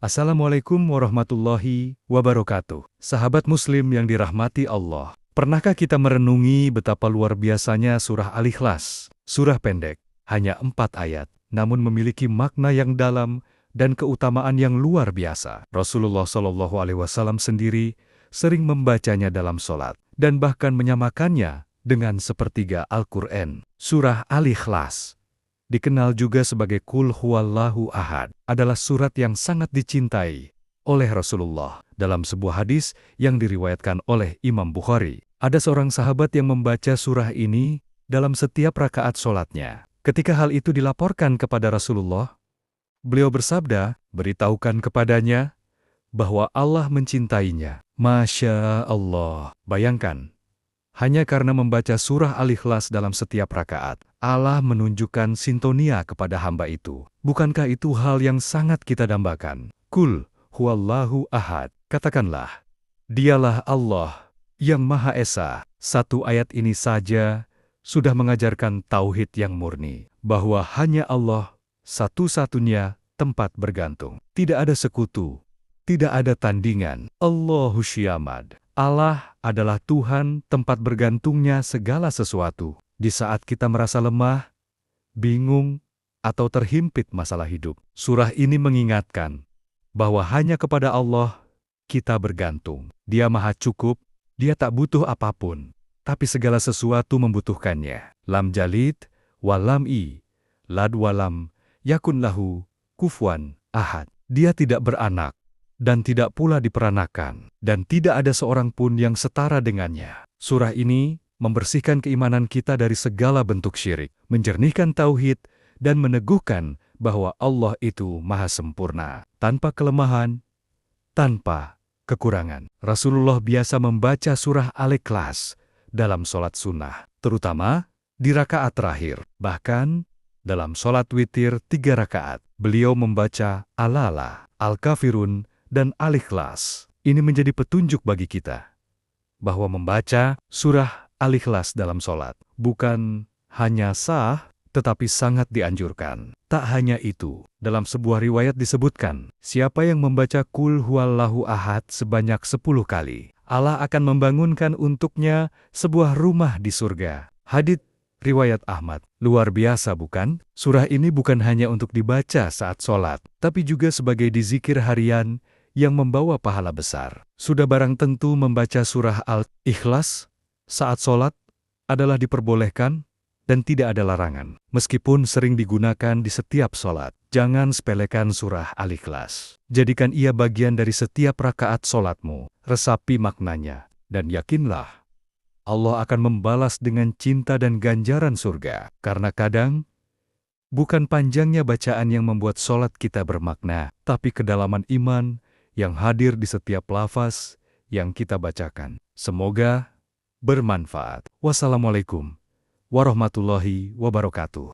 Assalamualaikum warahmatullahi wabarakatuh. Sahabat Muslim yang dirahmati Allah, pernahkah kita merenungi betapa luar biasanya surah Al-Ikhlas? Surah pendek, hanya 4 ayat, namun memiliki makna yang dalam dan keutamaan yang luar biasa. Rasulullah SAW sendiri sering membacanya dalam sholat, dan bahkan menyamakannya dengan sepertiga Al-Quran. Surah Al-Ikhlas, dikenal juga sebagai Qul Huwallahu Ahad, adalah surat yang sangat dicintai oleh Rasulullah. Dalam sebuah hadis yang diriwayatkan oleh Imam Bukhari, ada seorang sahabat yang membaca surah ini dalam setiap rakaat sholatnya. Ketika hal itu dilaporkan kepada Rasulullah, beliau bersabda, "Beritahukan kepadanya bahwa Allah mencintainya." Masya Allah. Bayangkan, hanya karena membaca surah Al-Ikhlas dalam setiap rakaat, Allah menunjukkan sintonia kepada hamba itu. Bukankah itu hal yang sangat kita dambakan? Qul Huwallahu Ahad. Katakanlah, Dialah Allah yang Maha Esa. Satu ayat ini saja sudah mengajarkan tauhid yang murni, bahwa hanya Allah satu-satunya tempat bergantung. Tidak ada sekutu, tidak ada tandingan. Allahu Syamad. Allah adalah Tuhan tempat bergantungnya segala sesuatu. Di saat kita merasa lemah, bingung, atau terhimpit masalah hidup, surah ini mengingatkan bahwa hanya kepada Allah kita bergantung. Dia Maha Cukup, Dia tak butuh apapun, tapi segala sesuatu membutuhkannya. Lam jalid, walam i, lad walam, yakun lahu, kufuwan ahad. Dia tidak beranak, dan tidak pula diperanakan, dan tidak ada seorang pun yang setara dengannya. Surah ini membersihkan keimanan kita dari segala bentuk syirik, menjernihkan tauhid, dan meneguhkan bahwa Allah itu Maha Sempurna, tanpa kelemahan, tanpa kekurangan. Rasulullah biasa membaca surah Al-Ikhlas dalam sholat sunnah, terutama di rakaat terakhir. Bahkan dalam sholat witir 3 rakaat, beliau membaca Al-Lala, Al-Kafirun, dan Al-Ikhlas. Ini menjadi petunjuk bagi kita bahwa membaca surah Al-Ikhlas dalam sholat bukan hanya sah, tetapi sangat dianjurkan. Tak hanya itu, dalam sebuah riwayat disebutkan, siapa yang membaca Qul Huwallahu Ahad sebanyak 10 kali, Allah akan membangunkan untuknya sebuah rumah di surga. Hadits riwayat Ahmad. Luar biasa bukan? Surah ini bukan hanya untuk dibaca saat sholat, tapi juga sebagai dizikir harian yang membawa pahala besar. Sudah barang tentu membaca surah Al-Ikhlas saat sholat adalah diperbolehkan dan tidak ada larangan. Meskipun sering digunakan di setiap sholat, jangan sepelekan surah Al-Ikhlas. Jadikan ia bagian dari setiap rakaat sholatmu. Resapi maknanya, dan yakinlah Allah akan membalas dengan cinta dan ganjaran surga. Karena kadang, bukan panjangnya bacaan yang membuat sholat kita bermakna, tapi kedalaman iman yang hadir di setiap lafaz yang kita bacakan. Semoga bermanfaat. Wassalamualaikum warahmatullahi wabarakatuh.